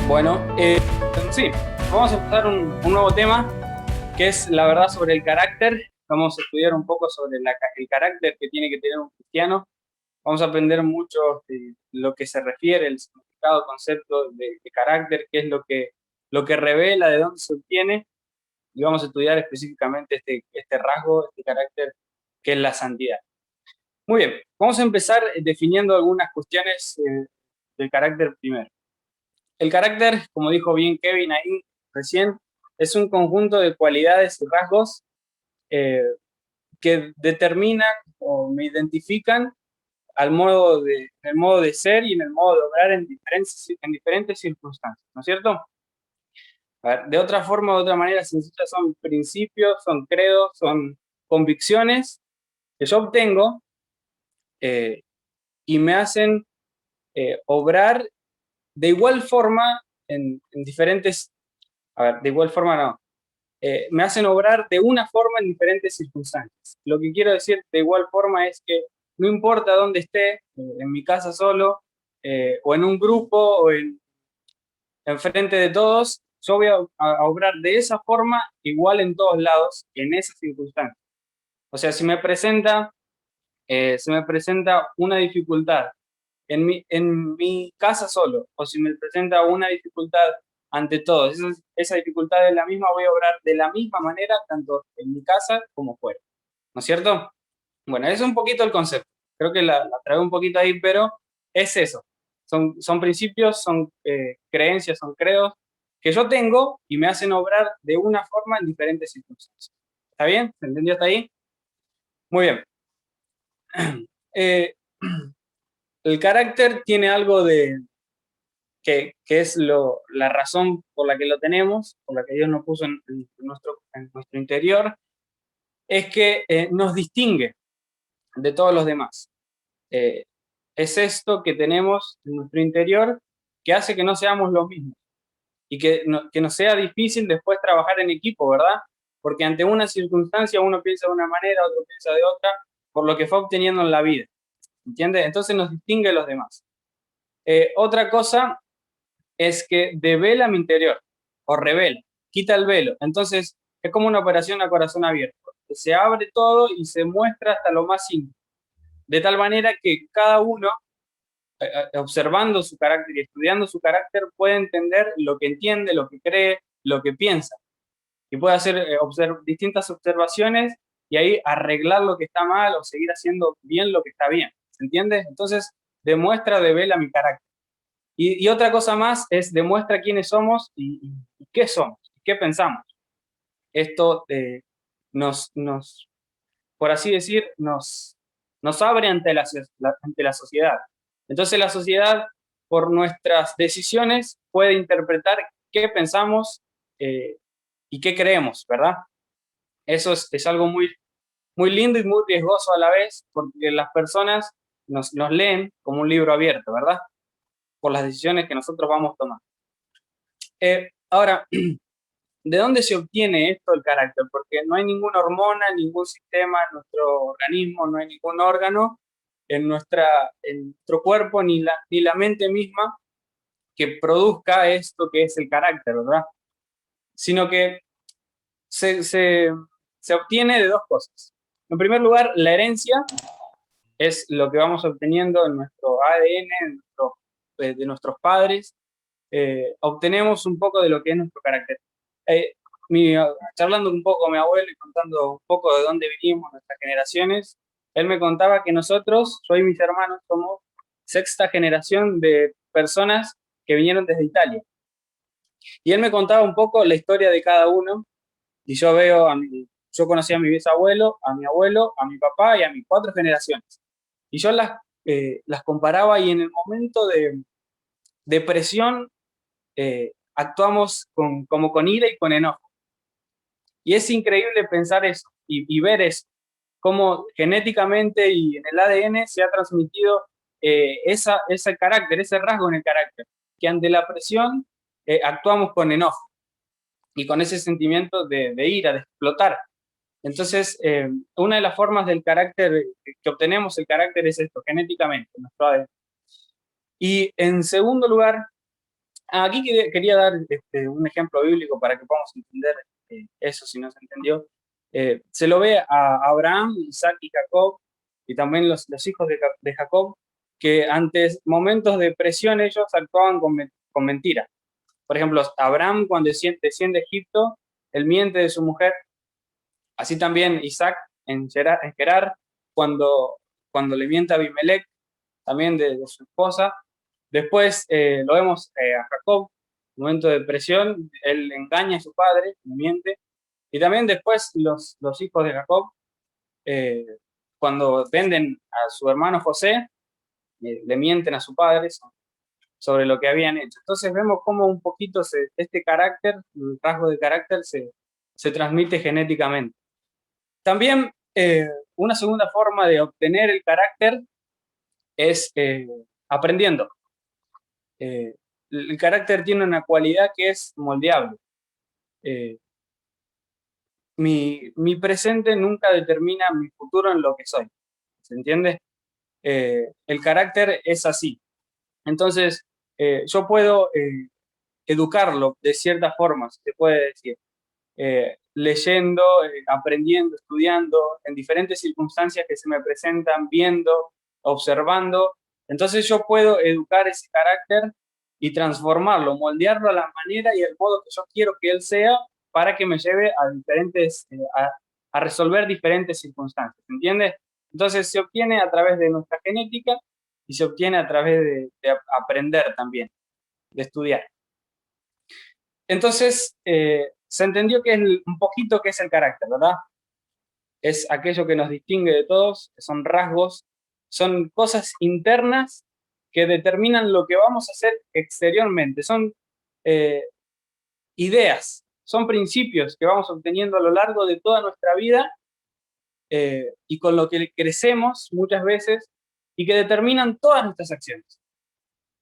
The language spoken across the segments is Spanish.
Bueno, sí, vamos a empezar un nuevo tema, que es la verdad sobre el carácter. Vamos a estudiar un poco sobre el carácter que tiene que tener un cristiano. Vamos a aprender mucho de lo que se refiere, el significado, concepto de carácter, qué es lo que revela, de dónde se obtiene, y vamos a estudiar específicamente este rasgo, este carácter, que es la santidad. Muy bien, vamos a empezar definiendo algunas cuestiones del carácter primero. El carácter, como dijo bien Kevin ahí recién, es un conjunto de cualidades y rasgos eh, que determinan o me identifican el modo de ser y en el modo de obrar en diferentes circunstancias, ¿no es cierto? A ver, de otra forma, de otra manera sencilla, son principios, son credos, son convicciones que yo obtengo eh, y me hacen obrar de igual forma en diferentes, a ver, de igual forma no, me hacen obrar de una forma en diferentes circunstancias. Lo que quiero decir de igual forma es que no importa dónde esté, en mi casa solo, o en un grupo, en frente de todos, yo voy a obrar de esa forma igual en todos lados, en esas circunstancias. O sea, si se me presenta una dificultad en mi casa solo, o si me presenta una dificultad ante todos, esa dificultad es la misma, voy a obrar de la misma manera, tanto en mi casa como fuera, ¿no es cierto? Bueno, ese es un poquito el concepto. Creo que la traigo un poquito ahí, pero es eso. Son principios, son creencias, son credos que yo tengo y me hacen obrar de una forma en diferentes circunstancias. ¿Está bien? ¿Se entendió hasta ahí? Muy bien. Eh, el carácter tiene algo que es la razón por la que lo tenemos, por la que Dios nos puso en nuestro interior, es que nos distingue de todos los demás. Eh, es esto que tenemos en nuestro interior que hace que no seamos los mismos y que nos sea difícil después trabajar en equipo, ¿verdad? Porque ante una circunstancia uno piensa de una manera, otro piensa de otra, por lo que fue obteniendo en la vida, ¿entiendes? Entonces nos distingue de los demás. Otra cosa es que devela mi interior, o revela, quita el velo. Entonces, es como una operación a corazón abierto. Se abre todo y se muestra hasta lo más íntimo. De tal manera que cada uno, observando su carácter y estudiando su carácter, puede entender lo que entiende, lo que cree, lo que piensa. Y puede hacer distintas observaciones y ahí arreglar lo que está mal o seguir haciendo bien lo que está bien. ¿Se entiende? Entonces, demuestra, devela mi carácter. Y otra cosa más es demuestra quiénes somos y qué somos, qué pensamos. Esto por así decir, nos abre ante la sociedad. Entonces la sociedad, por nuestras decisiones, puede interpretar qué pensamos eh, y qué creemos, ¿verdad? Eso es algo muy lindo y muy riesgoso a la vez, porque las personas nos leen como un libro abierto, ¿verdad? Por las decisiones que nosotros vamos tomando. Ahora, ¿de dónde se obtiene esto el carácter? Porque no hay ninguna hormona, ningún sistema en nuestro organismo, no hay ningún órgano en nuestro cuerpo, ni la mente misma que produzca esto que es el carácter, ¿verdad? Sino que se, se, se obtiene de dos cosas. En primer lugar, la herencia es lo que vamos obteniendo en nuestro ADN, de nuestros padres. Obtenemos un poco de lo que es nuestro carácter. Eh, charlando un poco con mi abuelo y contando un poco de dónde vinimos, nuestras generaciones, él me contaba que nosotros, yo y mis hermanos, somos sexta generación de personas que vinieron desde Italia. Y él me contaba un poco la historia de cada uno, y yo conocí a mi bisabuelo, a mi abuelo, a mi papá y a mis cuatro generaciones. Y yo las comparaba y en el momento de presión actuamos como con ira y con enojo. Y es increíble pensar eso y ver eso, cómo genéticamente y en el ADN se ha transmitido ese carácter, ese rasgo en el carácter, que ante la presión actuamos con enojo y con ese sentimiento de ira, de explotar. Entonces, una de las formas del carácter que obtenemos el carácter es esto, genéticamente, nuestro ADN. Y en segundo lugar, Aquí quería dar un ejemplo bíblico para que podamos entender eso, si no se entendió. Se lo ve a Abraham, Isaac y Jacob, y también los hijos de Jacob, que ante momentos de presión ellos actuaban con mentira. Por ejemplo, Abraham cuando desciende a Egipto, él miente de su mujer. Así también Isaac en Gerar, cuando le miente a Abimelech, también de su esposa. Después lo vemos a Jacob, en un momento de presión, él engaña a su padre, le miente. Y también después los hijos de Jacob, eh, cuando venden a su hermano José, le mienten a su padre sobre lo que habían hecho. Entonces vemos cómo un poquito este carácter, el rasgo de carácter, se transmite genéticamente. También una segunda forma de obtener el carácter es aprendiendo. Eh, el carácter tiene una cualidad que es moldeable. Eh, mi presente nunca determina mi futuro en lo que soy. ¿Se entiende? El carácter es así. Entonces, yo puedo educarlo de cierta forma, se puede decir, leyendo, aprendiendo, estudiando, en diferentes circunstancias que se me presentan, viendo, observando. Entonces yo puedo educar ese carácter y transformarlo, moldearlo a la manera y el modo que yo quiero que él sea para que me lleve a diferentes, a resolver diferentes circunstancias, ¿entiendes? Entonces se obtiene a través de nuestra genética y se obtiene a través de aprender también, de estudiar. Entonces, se entendió que es un poquito qué es el carácter, ¿verdad? Es aquello que nos distingue de todos, que son rasgos, son cosas internas que determinan lo que vamos a hacer exteriormente, son eh, ideas, son principios que vamos obteniendo a lo largo de toda nuestra vida y con lo que crecemos muchas veces y que determinan todas nuestras acciones.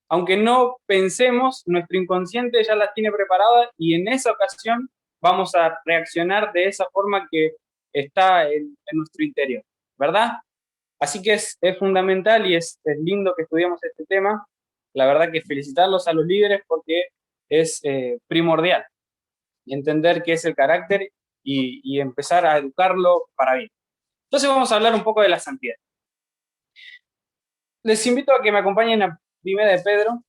Aunque no pensemos, nuestro inconsciente ya las tiene preparadas y en esa ocasión vamos a reaccionar de esa forma que está en nuestro interior, ¿verdad? Así que es fundamental y es lindo que estudiemos este tema. La verdad que felicitarlos a los líderes porque es primordial entender qué es el carácter y empezar a educarlo para bien. Entonces vamos a hablar un poco de la santidad. Les invito a que me acompañen a Primera de Pedro.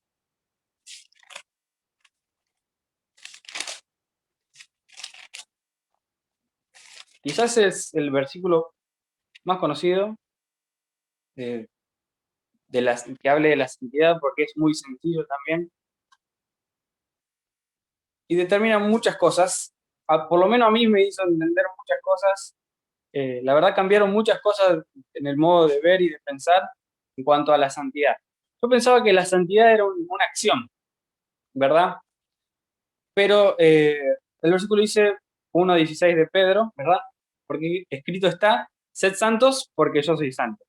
Quizás es el versículo más conocido eh, que hable de la santidad porque es muy sencillo también y determina muchas cosas. Por lo menos a mí me hizo entender muchas cosas. La verdad cambiaron muchas cosas en el modo de ver y de pensar en cuanto a la santidad. Yo pensaba que la santidad era una acción, ¿verdad? Pero el versículo dice 1:16 de Pedro, ¿verdad? Porque escrito está, sed santos porque yo soy santo.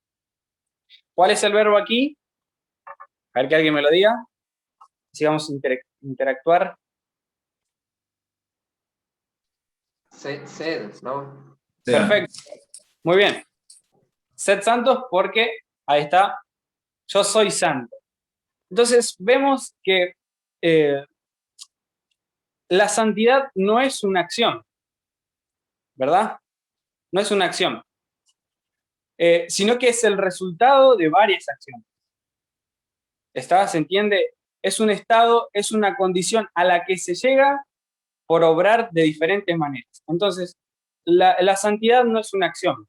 ¿Cuál es el verbo aquí? A ver que alguien me lo diga. Sigamos interactuar. Sed, ¿no? Perfecto. Muy bien. Sed santos porque, ahí está, yo soy santo. Entonces vemos que la santidad no es una acción, ¿verdad? No es una acción, sino que es el resultado de varias acciones. ¿Está? ¿Se entiende? Es un estado, es una condición a la que se llega por obrar de diferentes maneras. Entonces, la santidad no es una acción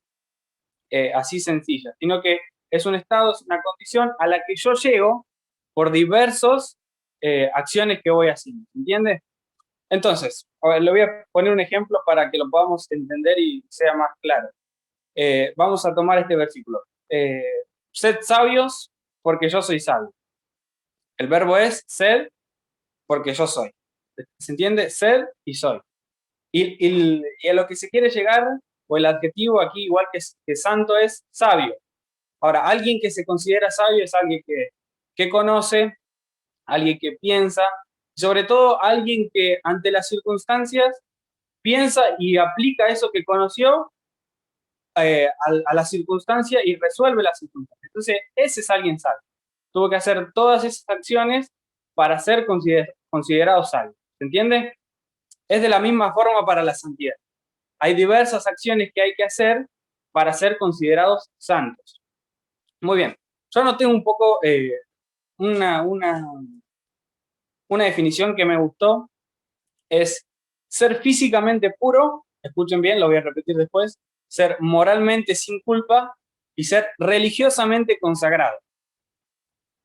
así sencilla, sino que es un estado, es una condición a la que yo llego por diversas acciones que voy haciendo. ¿Entiende? Entonces, a ver, le voy a poner un ejemplo para que lo podamos entender y sea más claro. Vamos a tomar este versículo. Sed sabios porque yo soy sabio. El verbo es sed porque yo soy. ¿Se entiende? Sed y soy. Y a lo que se quiere llegar, o el adjetivo aquí, igual que santo, es sabio. Ahora, alguien que se considera sabio es alguien que conoce, alguien que piensa, sobre todo alguien que ante las circunstancias piensa y aplica eso que conoció a la circunstancia y resuelve la circunstancia. Entonces, ese es alguien sabio. Tuvo que hacer todas esas acciones para ser considerados salvos. ¿Se entiende? Es de la misma forma para la santidad. Hay diversas acciones que hay que hacer para ser considerados santos. Muy bien. Yo anoté un poco una definición que me gustó. Es ser físicamente puro, escuchen bien, lo voy a repetir después, ser moralmente sin culpa y ser religiosamente consagrado.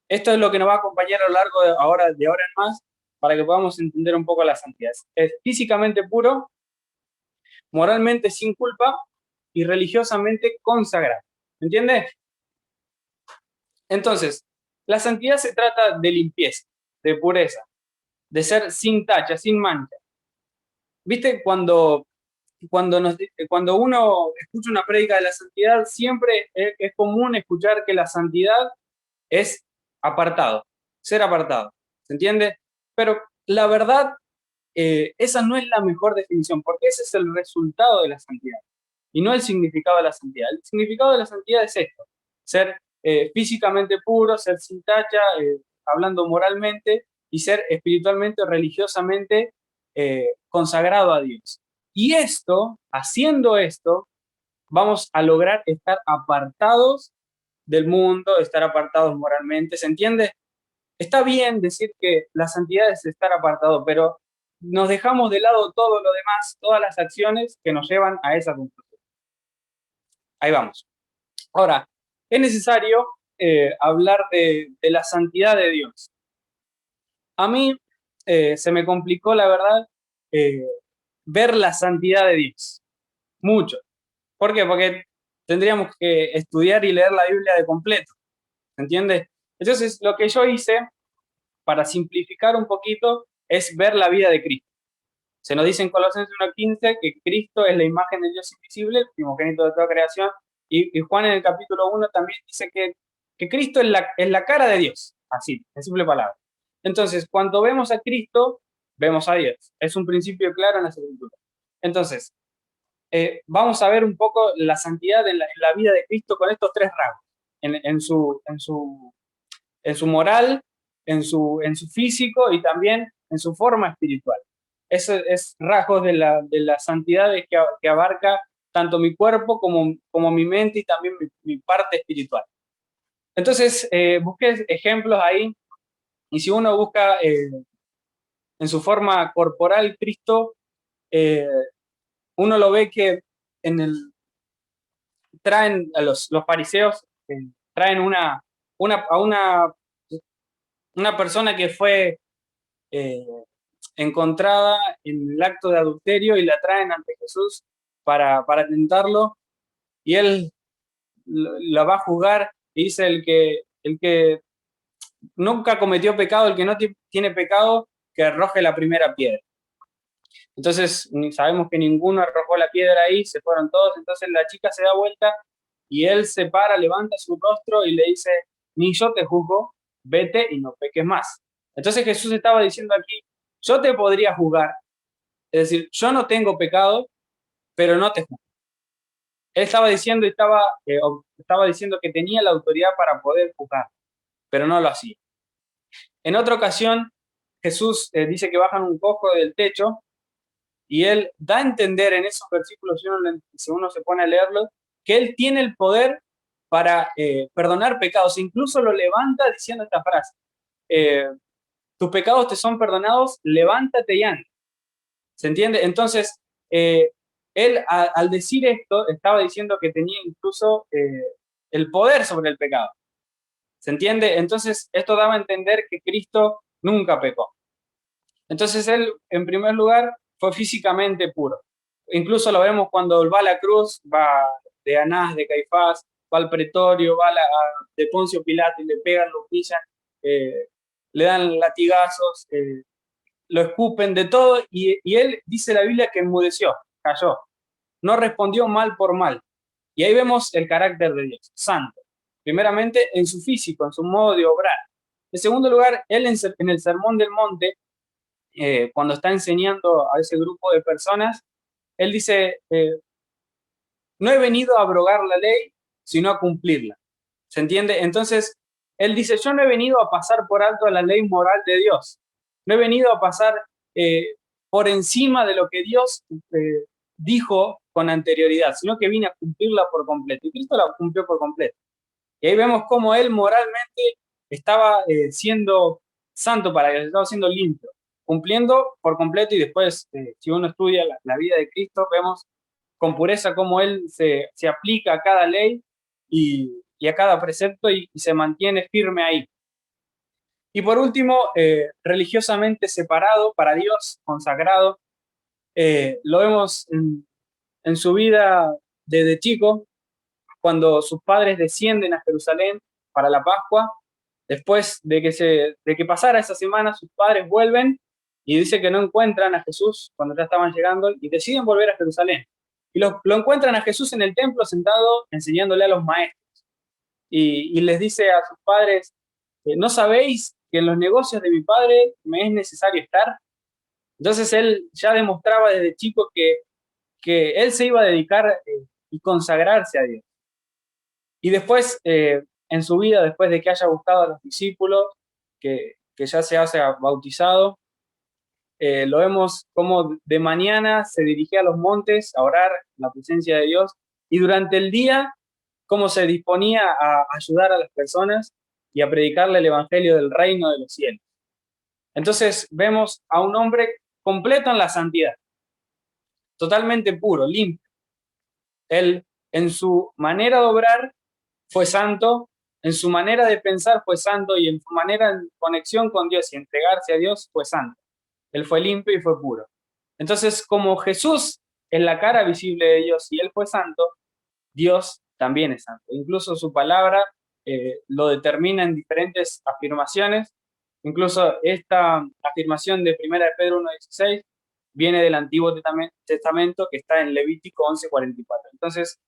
Esto es lo que nos va a acompañar a lo largo de ahora en más para que podamos entender un poco la santidad. Es físicamente puro, moralmente sin culpa y religiosamente consagrado. ¿Entiendes? Entonces, la santidad se trata de limpieza, de pureza, de ser sin tacha, sin mancha. ¿Viste? Cuando uno escucha una prédica de la santidad, siempre es común escuchar que la santidad es apartado, ser apartado. ¿Se entiende? Pero la verdad, esa no es la mejor definición, porque ese es el resultado de la santidad y no el significado de la santidad. El significado de la santidad es esto: ser físicamente puro, ser sin tacha, hablando moralmente, y ser espiritualmente o religiosamente consagrado a Dios. Y esto, haciendo esto, vamos a lograr estar apartados del mundo, estar apartados moralmente. ¿Se entiende? Está bien decir que la santidad es estar apartado, pero nos dejamos de lado todo lo demás, todas las acciones que nos llevan a esa conclusión. Ahí vamos. Ahora, es necesario hablar de la santidad de Dios. A mí se me complicó, la verdad, ver la santidad de Dios. Mucho. ¿Por qué? Porque tendríamos que estudiar y leer la Biblia de completo. ¿Se entiende? Entonces, lo que yo hice, para simplificar un poquito, es ver la vida de Cristo. Se nos dice en Colosenses 1:15 que Cristo es la imagen de Dios invisible, el primogénito de toda creación, y Juan en el capítulo 1 también dice que Cristo es la cara de Dios, así, en simple palabra. Entonces, cuando vemos a Cristo, vemos a Dios. Es un principio claro en la Escritura. Entonces, vamos a ver un poco la santidad en la vida de Cristo con estos tres rasgos: en su moral, en su físico y también en su forma espiritual. Ese es rasgos de la santidad que abarca tanto mi cuerpo como mi mente y también mi parte espiritual. Entonces, busqué ejemplos ahí, y si uno busca en su forma corporal Cristo, uno lo ve que traen a los fariseos, traen a una persona que fue eh, encontrada en el acto de adulterio, y la traen ante Jesús para tentarlo, y él la va a juzgar y dice: el que nunca cometió pecado, el que no tiene pecado, que arroje la primera piedra. Entonces sabemos que ninguno arrojó la piedra ahí, se fueron todos. Entonces la chica se da vuelta y él se para, levanta su rostro y le dice: ni yo te juzgo, vete y no peques más. Entonces Jesús estaba diciendo aquí: yo te podría juzgar, es decir, yo no tengo pecado, pero no te juzgo. Él estaba diciendo, estaba diciendo que tenía la autoridad para poder juzgar, pero no lo hacía. En otra ocasión, Jesús dice que bajan un cojo del techo, y él da a entender en esos versículos, si uno se pone a leerlo, que él tiene el poder para perdonar pecados. Incluso lo levanta diciendo esta frase: tus pecados te son perdonados, levántate y anda. ¿Se entiende? Entonces, él al decir esto, estaba diciendo que tenía incluso el poder sobre el pecado. ¿Se entiende? Entonces, esto daba a entender que Cristo nunca pecó. Entonces, él, en primer lugar, fue físicamente puro. Incluso lo vemos cuando va a la cruz, va de Anás, de Caifás, va al pretorio, va de Poncio Pilato, y le pegan, lo pillan, le dan latigazos, lo escupen, de todo, y él, dice la Biblia, que enmudeció, cayó, no respondió mal por mal. Y ahí vemos el carácter de Dios, santo. Primeramente, en su físico, en su modo de obrar. En segundo lugar, él en el Sermón del Monte, cuando está enseñando a ese grupo de personas, él dice: no he venido a abrogar la ley, sino a cumplirla. ¿Se entiende? Entonces, él dice: yo no he venido a pasar por alto la ley moral de Dios, no he venido a pasar por encima de lo que Dios dijo con anterioridad, sino que vine a cumplirla por completo. Y Cristo la cumplió por completo. Y ahí vemos cómo Él moralmente estaba siendo santo para Dios, estaba siendo limpio, cumpliendo por completo. Y después, si uno estudia la vida de Cristo, vemos con pureza cómo Él se aplica a cada ley y a cada precepto y se mantiene firme ahí. Y por último, religiosamente separado para Dios, consagrado. Lo vemos en su vida desde chico, cuando sus padres descienden a Jerusalén para la Pascua. Después de que pasara esa semana, sus padres vuelven y dice que no encuentran a Jesús cuando ya estaban llegando y deciden volver a Jerusalén. Y lo encuentran a Jesús en el templo sentado enseñándole a los maestros. Y les dice a sus padres, ¿no sabéis que en los negocios de mi padre me es necesario estar? Entonces él ya demostraba desde chico que él se iba a dedicar y consagrarse a Dios. Y después, en su vida, después de que haya buscado a los discípulos, que ya se haya bautizado, lo vemos como de mañana se dirigía a los montes a orar en la presencia de Dios, y durante el día, cómo se disponía a ayudar a las personas y a predicarle el evangelio del reino de los cielos. Entonces vemos a un hombre completo en la santidad, totalmente puro, limpio. Él, en su manera de obrar, fue santo, en su manera de pensar fue santo, y en su manera de conexión con Dios y entregarse a Dios fue santo. Él fue limpio y fue puro. Entonces, como Jesús es la cara visible de Dios y Él fue santo, Dios también es santo. Incluso su palabra lo determina en diferentes afirmaciones. Incluso esta afirmación de 1 de Pedro 1:16 viene del Antiguo Testamento, que está en Levítico 11:44. Entonces,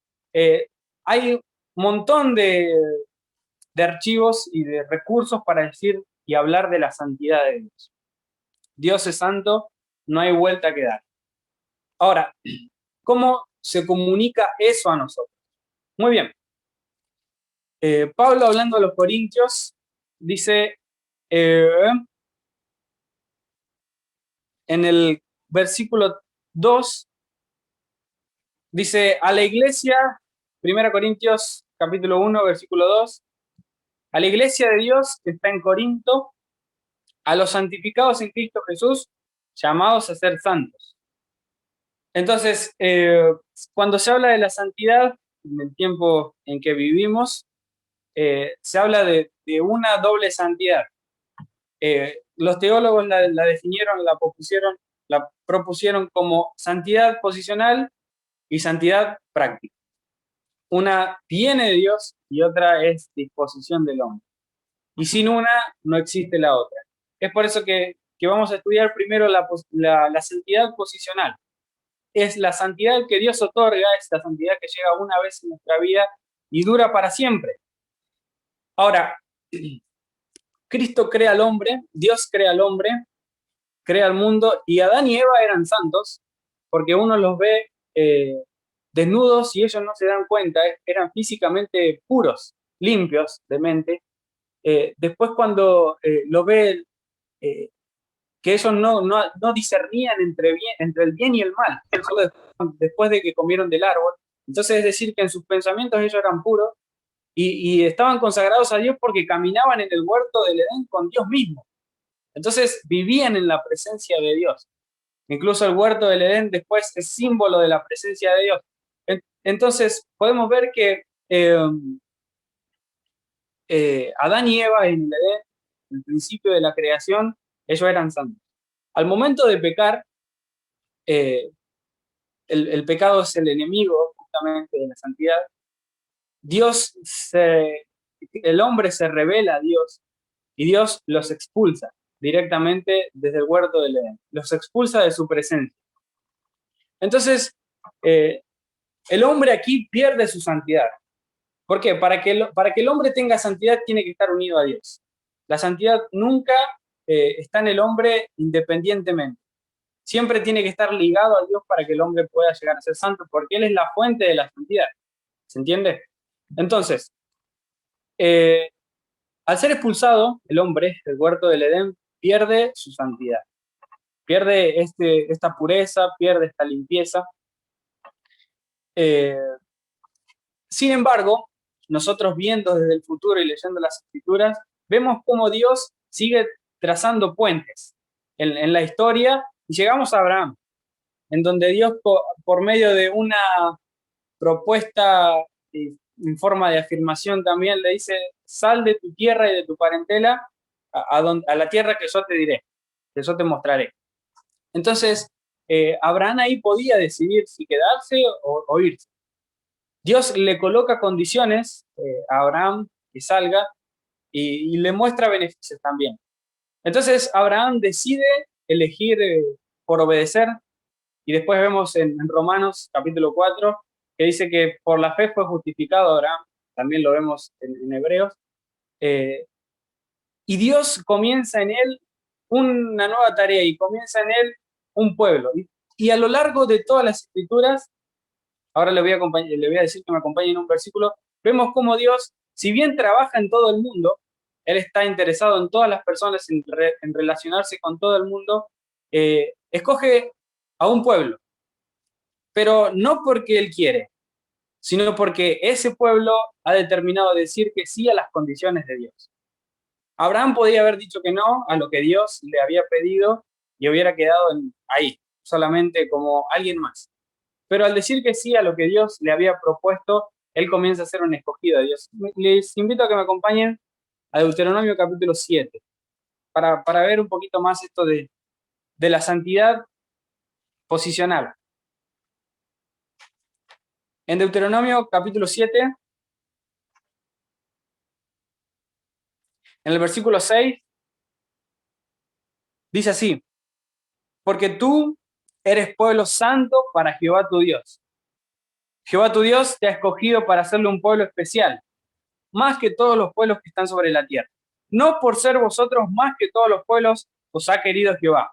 hay un montón de archivos y de recursos para decir y hablar de la santidad de Dios. Dios es santo, no hay vuelta que dar. Ahora, ¿cómo se comunica eso a nosotros? Muy bien. Pablo, hablando a los Corintios, dice en el versículo 2, dice a la iglesia, 1 Corintios capítulo 1, versículo 2, a la iglesia de Dios que está en Corinto, a los santificados en Cristo Jesús, llamados a ser santos. Entonces, cuando se habla de la santidad, en el tiempo en que vivimos, se habla de una doble santidad. Los teólogos la definieron, la propusieron como santidad posicional y santidad práctica. Una viene de Dios y otra es disposición del hombre. Y sin una no existe la otra. Es por eso que vamos a estudiar primero la santidad posicional. Es la santidad que Dios otorga, es la santidad que llega una vez en nuestra vida y dura para siempre. Ahora, Cristo crea al hombre, Dios crea al hombre, crea al mundo, y Adán y Eva eran santos, porque uno los ve desnudos y ellos no se dan cuenta, eran físicamente puros, limpios de mente. Después cuando lo ve, que ellos no discernían entre el bien y el mal, solo después de que comieron del árbol. Entonces es decir que en sus pensamientos ellos eran puros y estaban consagrados a Dios porque caminaban en el huerto del Edén con Dios mismo. Entonces vivían en la presencia de Dios. Incluso el huerto del Edén después es símbolo de la presencia de Dios. Entonces podemos ver que Adán y Eva en el Edén, el principio de la creación, ellos eran santos. Al momento de pecar, el pecado es el enemigo justamente de la santidad. El hombre se revela a Dios y Dios los expulsa directamente desde el huerto del Edén. Los expulsa de su presencia. Entonces, el hombre aquí pierde su santidad. ¿Por qué? Para que el hombre tenga santidad tiene que estar unido a Dios. La santidad nunca está en el hombre independientemente. Siempre tiene que estar ligado a Dios para que el hombre pueda llegar a ser santo, porque Él es la fuente de la santidad. ¿Se entiende? Entonces, al ser expulsado el hombre del huerto del Edén, pierde su santidad, pierde esta pureza, pierde esta limpieza. Eh, Sin embargo, nosotros viendo desde el futuro y leyendo las Escrituras, vemos cómo Dios sigue trazando puentes en la historia y llegamos a Abraham, en donde Dios por medio de una propuesta en forma de afirmación también le dice: sal de tu tierra y de tu parentela a la tierra que yo te diré, que yo te mostraré. Entonces, Abraham ahí podía decidir si quedarse o irse. Dios le coloca condiciones a Abraham que salga y le muestra beneficios también. Entonces Abraham decide elegir por obedecer, y después vemos en Romanos capítulo 4 que dice que por la fe fue justificado Abraham, también lo vemos en Hebreos, eh, y Dios comienza en él una nueva tarea y comienza en él un pueblo. Y a lo largo de todas las escrituras, ahora le voy a decir que me acompañe en un versículo, vemos cómo Dios, si bien trabaja en todo el mundo, Él está interesado en todas las personas, en relacionarse con todo el mundo, escoge a un pueblo, pero no porque Él quiere, sino porque ese pueblo ha determinado decir que sí a las condiciones de Dios. Abraham podía haber dicho que no a lo que Dios le había pedido y hubiera quedado ahí, solamente como alguien más. Pero al decir que sí a lo que Dios le había propuesto, él comienza a ser un escogido de Dios. Les invito a que me acompañen a Deuteronomio capítulo 7, para ver un poquito más esto de la santidad posicional. En Deuteronomio capítulo 7, en el versículo 6, dice así: porque tú eres pueblo santo para Jehová tu Dios. Jehová tu Dios te ha escogido para hacerle un pueblo especial, más que todos los pueblos que están sobre la tierra. No por ser vosotros más que todos los pueblos os ha querido Jehová,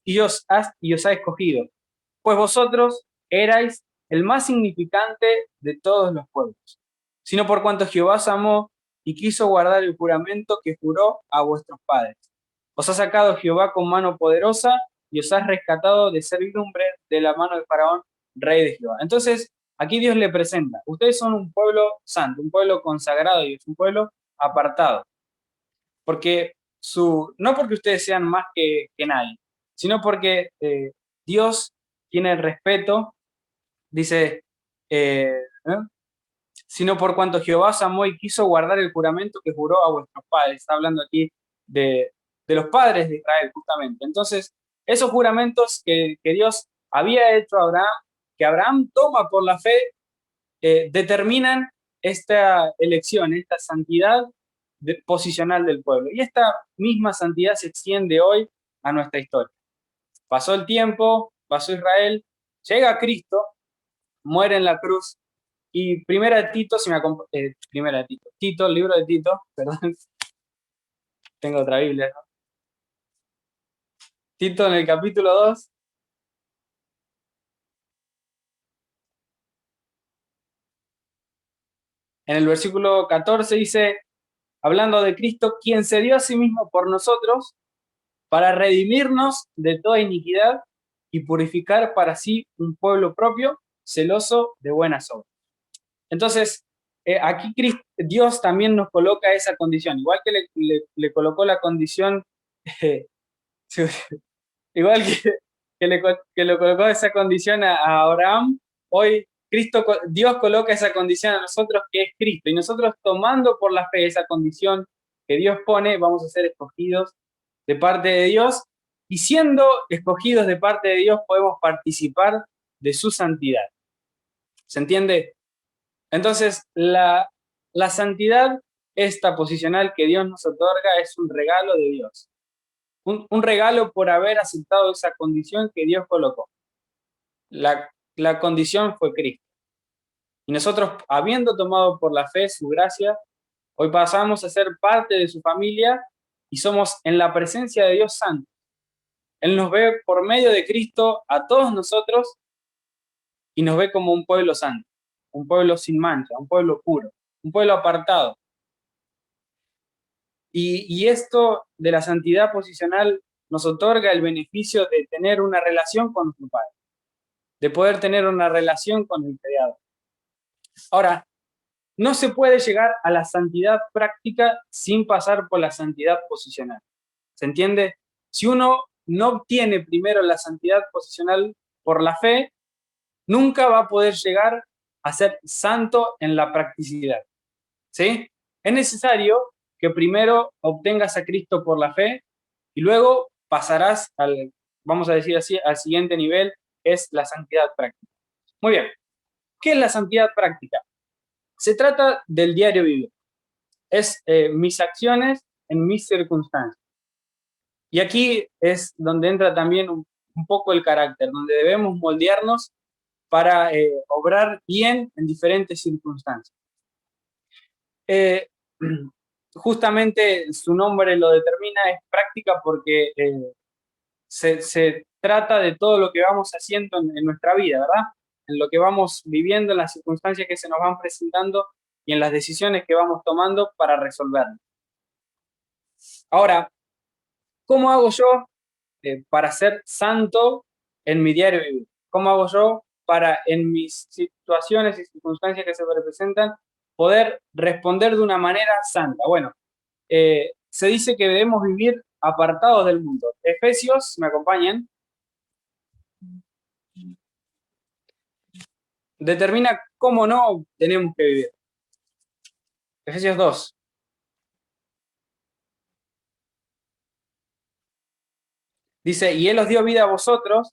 y os ha escogido, pues vosotros erais el más significante de todos los pueblos, sino por cuanto Jehová os amó y quiso guardar el juramento que juró a vuestros padres. Os ha sacado Jehová con mano poderosa y os ha rescatado de servidumbre de la mano de Faraón, rey de Jehová. Entonces, aquí Dios le presenta: ustedes son un pueblo santo, un pueblo consagrado y es un pueblo apartado. Porque no porque ustedes sean más que nadie, sino porque Dios tiene el respeto, dice, ¿eh? Sino por cuanto Jehová os amó y quiso guardar el juramento que juró a vuestros padres. Está hablando aquí de los padres de Israel, justamente. Entonces, esos juramentos que Dios había hecho a Abraham, que Abraham toma por la fe, determinan esta elección, esta santidad posicional del pueblo. Y esta misma santidad se extiende hoy a nuestra historia. Pasó el tiempo, pasó Israel, llega Cristo, muere en la cruz, y primera de Tito, primera de Tito, Tito, el libro de Tito, perdón, tengo otra Biblia, ¿no? Tito en el capítulo 2, en el versículo 14 dice, hablando de Cristo, quien se dio a sí mismo por nosotros para redimirnos de toda iniquidad y purificar para sí un pueblo propio, celoso de buenas obras. Entonces, aquí Dios también nos coloca esa condición, igual que le colocó la condición, igual que le colocó esa condición a Abraham, hoy Dios coloca esa condición a nosotros, que es Cristo, y nosotros, tomando por la fe esa condición que Dios pone, vamos a ser escogidos de parte de Dios, y siendo escogidos de parte de Dios podemos participar de su santidad. ¿Se entiende? Entonces, la santidad, esta posicional que Dios nos otorga, es un regalo de Dios. Un regalo por haber aceptado esa condición que Dios colocó. La condición fue Cristo. Y nosotros, habiendo tomado por la fe su gracia, hoy pasamos a ser parte de su familia y somos en la presencia de Dios Santo. Él nos ve por medio de Cristo a todos nosotros y nos ve como un pueblo santo, un pueblo sin mancha, un pueblo puro, un pueblo apartado. Y esto de la santidad posicional nos otorga el beneficio de tener una relación con nuestro Padre, de poder tener una relación con el Creador. Ahora, no se puede llegar a la santidad práctica sin pasar por la santidad posicional. ¿Se entiende? Si uno no obtiene primero la santidad posicional por la fe, nunca va a poder llegar a ser santo en la practicidad. ¿Sí? Es necesario que primero obtengas a Cristo por la fe y luego pasarás al, vamos a decir así, al siguiente nivel, es la santidad práctica. Muy bien. ¿Qué es la santidad práctica? Se trata del diario vivir. Es mis acciones en mis circunstancias. Y aquí es donde entra también un poco el carácter, donde debemos moldearnos para obrar bien en diferentes circunstancias. Justamente su nombre lo determina, es práctica porque se trata de todo lo que vamos haciendo en nuestra vida, ¿verdad? En lo que vamos viviendo, en las circunstancias que se nos van presentando y en las decisiones que vamos tomando para resolverlo. Ahora, ¿cómo hago yo para ser santo en mi diario vivir? ¿Cómo hago yo para en mis situaciones y circunstancias que se me representan poder responder de una manera santa? Bueno, se dice que debemos vivir apartados del mundo. Efesios, me acompañan, determina cómo no tenemos que vivir. Efesios 2. Dice, y Él os dio vida a vosotros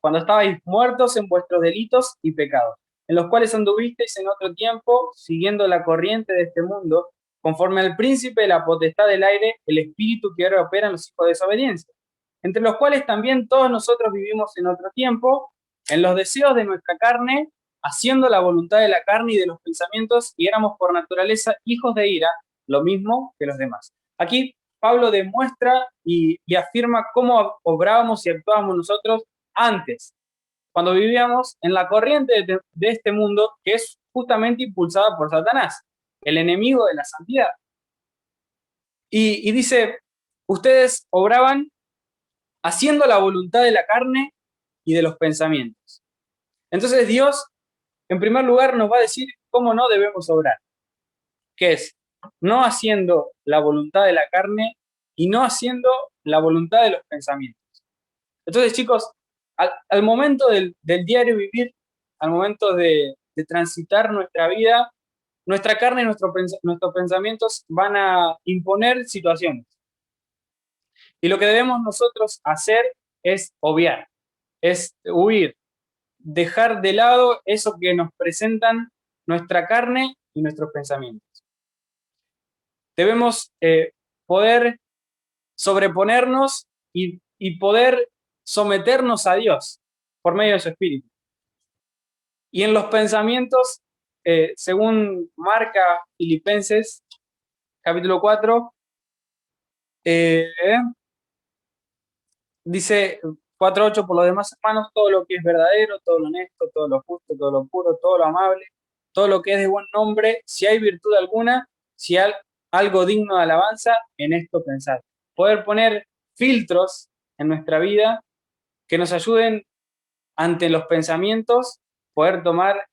cuando estabais muertos en vuestros delitos y pecados, en los cuales anduvisteis en otro tiempo, siguiendo la corriente de este mundo, conforme al príncipe de la potestad del aire, el espíritu que ahora opera en los hijos de desobediencia, entre los cuales también todos nosotros vivimos en otro tiempo, en los deseos de nuestra carne, haciendo la voluntad de la carne y de los pensamientos, y éramos por naturaleza hijos de ira, lo mismo que los demás. Aquí Pablo demuestra y afirma cómo obrábamos y actuábamos nosotros antes, cuando vivíamos en la corriente de este mundo que es justamente impulsada por Satanás, el enemigo de la santidad. Y dice, ustedes obraban haciendo la voluntad de la carne y de los pensamientos. Entonces Dios, en primer lugar, nos va a decir cómo no debemos obrar, que es no haciendo la voluntad de la carne y no haciendo la voluntad de los pensamientos. Entonces, chicos, al momento del diario vivir, al momento de transitar nuestra vida, nuestra carne y nuestros pensamientos van a imponer situaciones. Y lo que debemos nosotros hacer es obviar, es huir, dejar de lado eso que nos presentan nuestra carne y nuestros pensamientos. Debemos poder sobreponernos y poder someternos a Dios por medio de su Espíritu. Y en los pensamientos, según marca Filipenses, capítulo 4, dice 4:8, por los demás hermanos, todo lo que es verdadero, todo lo honesto, todo lo justo, todo lo puro, todo lo amable, todo lo que es de buen nombre, si hay virtud alguna, si hay algo digno de alabanza, en esto pensar. Poder poner filtros en nuestra vida que nos ayuden ante los pensamientos, poder tomar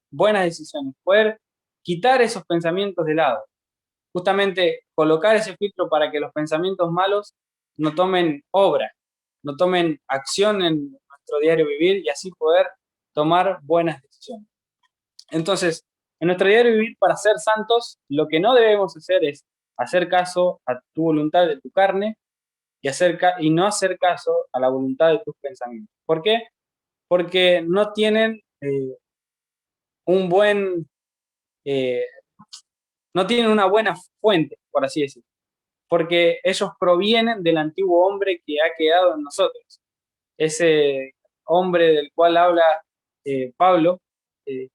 buenas decisiones, poder quitar esos pensamientos de lado. Justamente colocar ese filtro para que los pensamientos malos no tomen obra, no tomen acción en nuestro diario vivir y así poder tomar buenas decisiones. Entonces, en nuestro diario vivir, para ser santos, lo que no debemos hacer es hacer caso a tu voluntad de tu carne y no hacer caso a la voluntad de tus pensamientos. ¿Por qué? Porque no tienen un buen, eh, no tienen una buena fuente, por así decirlo, porque ellos provienen del antiguo hombre que ha quedado en nosotros, ese hombre del cual habla Pablo,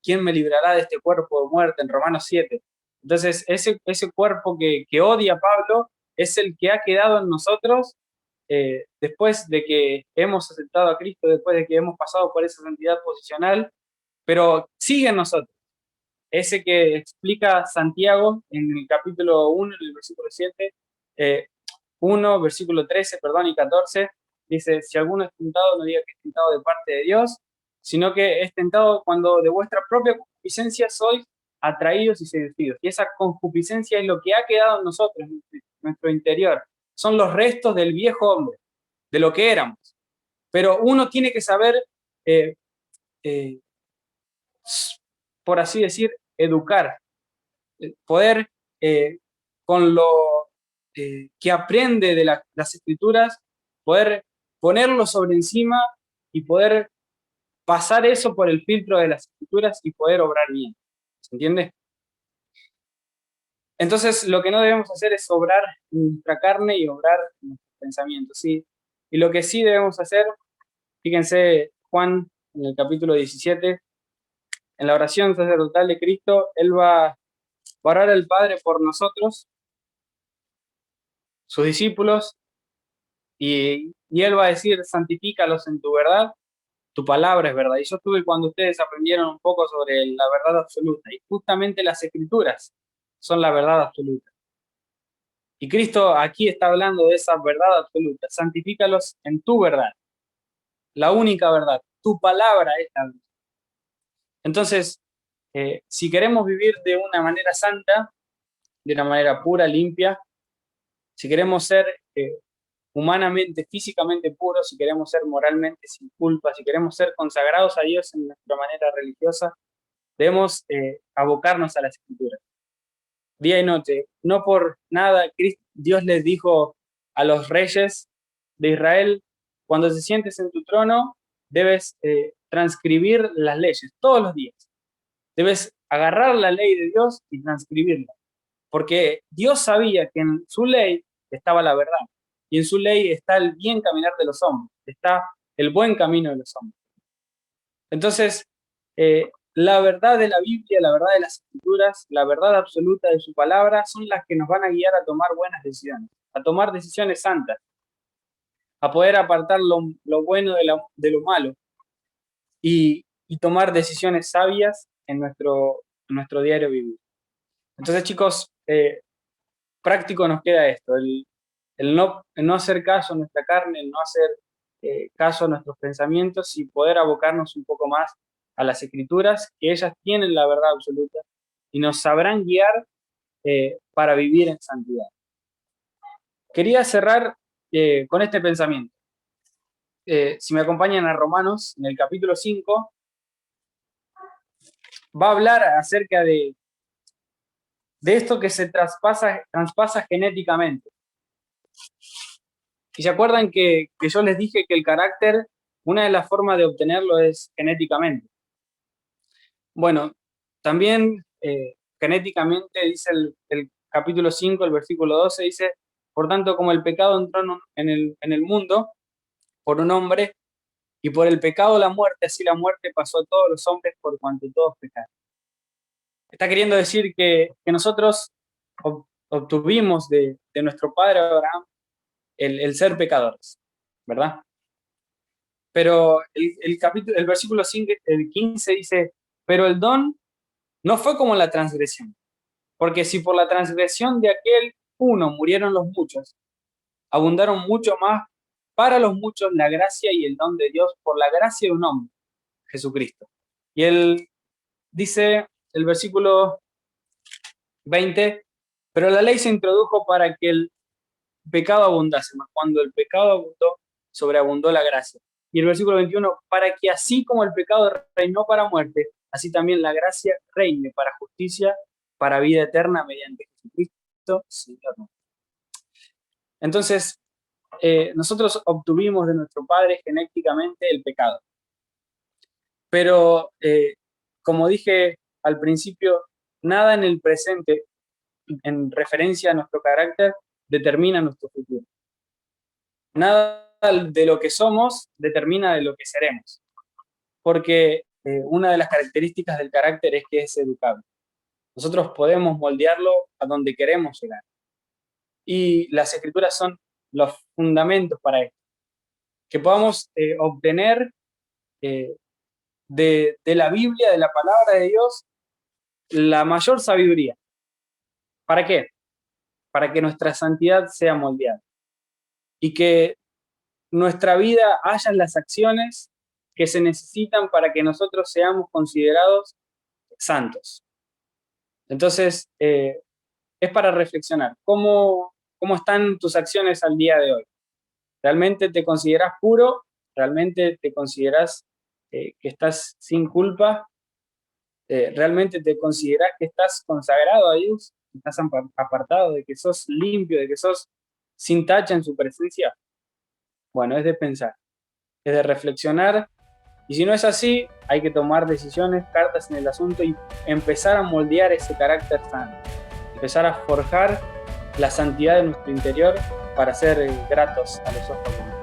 ¿quién me librará de este cuerpo de muerte? En Romanos 7. Entonces, ese cuerpo que odia a Pablo es el que ha quedado en nosotros después de que hemos aceptado a Cristo, después de que hemos pasado por esa santidad posicional, pero sigue en nosotros. Ese que explica Santiago en el capítulo 1, en el versículo 7, Eh, 1, versículo 13, perdón, y 14, dice, si alguno es tentado, no diga que es tentado de parte de Dios, sino que es tentado cuando de vuestra propia concupiscencia sois atraídos y seducidos. Y esa concupiscencia es lo que ha quedado en nosotros, en nuestro interior. Son los restos del viejo hombre, de lo que éramos. Pero uno tiene que saber, eh, eh, por así decir, educar, poder con lo que aprende de las escrituras, poder ponerlo sobre encima y poder pasar eso por el filtro de las escrituras y poder obrar bien. ¿Se entiende? Entonces, lo que no debemos hacer es obrar nuestra carne y obrar nuestros pensamientos, ¿sí? Y lo que sí debemos hacer, fíjense, Juan, en el capítulo 17, en la oración sacerdotal de Cristo, Él va a orar al Padre por nosotros, sus discípulos, y Él va a decir, santifícalos en tu verdad, tu palabra es verdad. Y yo estuve cuando ustedes aprendieron un poco sobre la verdad absoluta, y justamente las escrituras son la verdad absoluta. Y Cristo aquí está hablando de esa verdad absoluta. Santifícalos en tu verdad, la única verdad. Tu palabra es la verdad. Entonces, si queremos vivir de una manera santa, de una manera pura, limpia, si queremos ser humanamente, físicamente puros, si queremos ser moralmente sin culpa, si queremos ser consagrados a Dios en nuestra manera religiosa, debemos abocarnos a las escrituras, día y noche. No por nada Dios les dijo a los reyes de Israel, cuando te sientes en tu trono, debes transcribir las leyes todos los días. Debes agarrar la ley de Dios y transcribirla, porque Dios sabía que en su ley estaba la verdad, y en su ley está el bien caminar de los hombres, está el buen camino de los hombres. Entonces, la verdad de la Biblia, la verdad de las Escrituras, la verdad absoluta de su palabra son las que nos van a guiar a tomar buenas decisiones, a tomar decisiones santas, a poder apartar lo bueno de lo malo y tomar decisiones sabias en nuestro diario vivir. Entonces, chicos, práctico nos queda esto, el no hacer caso a nuestra carne, el no hacer caso a nuestros pensamientos y poder abocarnos un poco más a las escrituras, que ellas tienen la verdad absoluta y nos sabrán guiar para vivir en santidad. Quería cerrar con este pensamiento. Si me acompañan a Romanos, en el capítulo 5, va a hablar acerca de esto que se traspasa genéticamente. Y se acuerdan que yo les dije que el carácter, una de las formas de obtenerlo es genéticamente. Bueno, también genéticamente dice el capítulo 5, el versículo 12, dice, por tanto, como el pecado entró en el mundo por un hombre, y por el pecado la muerte, así la muerte pasó a todos los hombres por cuanto todos pecaron. Está queriendo decir que nosotros obtuvimos de nuestro padre Abraham el ser pecadores, ¿verdad? Pero el versículo 5, el 15 dice, pero el don no fue como la transgresión, porque si por la transgresión de aquel uno murieron los muchos, abundaron mucho más para los muchos la gracia y el don de Dios por la gracia de un hombre, Jesucristo. Y él dice, el versículo 20, pero la ley se introdujo para que el pecado abundase, mas cuando el pecado abundó, sobreabundó la gracia. Y el versículo 21, para que así como el pecado reinó para muerte, así también la gracia reine para justicia, para vida eterna mediante Jesucristo, Señor. Entonces, nosotros obtuvimos de nuestro Padre genéticamente el pecado. Pero, como dije al principio, nada en el presente, en referencia a nuestro carácter, determina nuestro futuro. Nada de lo que somos determina de lo que seremos, porque una de las características del carácter es que es educable. Nosotros podemos moldearlo a donde queremos llegar. Y las escrituras son los fundamentos para esto. Que podamos obtener de la Biblia, de la palabra de Dios, la mayor sabiduría. ¿Para qué? para que nuestra santidad sea moldeada y que nuestra vida haya las acciones que se necesitan para que nosotros seamos considerados santos. Entonces, es para reflexionar. ¿Cómo están tus acciones al día de hoy? ¿Realmente te consideras puro? ¿Realmente te consideras que estás sin culpa? ¿Realmente te consideras que estás consagrado a Dios? ¿Estás apartado, de que sos limpio, de que sos sin tacha en su presencia? Bueno, es de pensar, es de reflexionar. Y si no es así, hay que tomar decisiones, cartas en el asunto y empezar a moldear ese carácter santo. Empezar a forjar la santidad de nuestro interior para ser gratos a los ojos de Dios.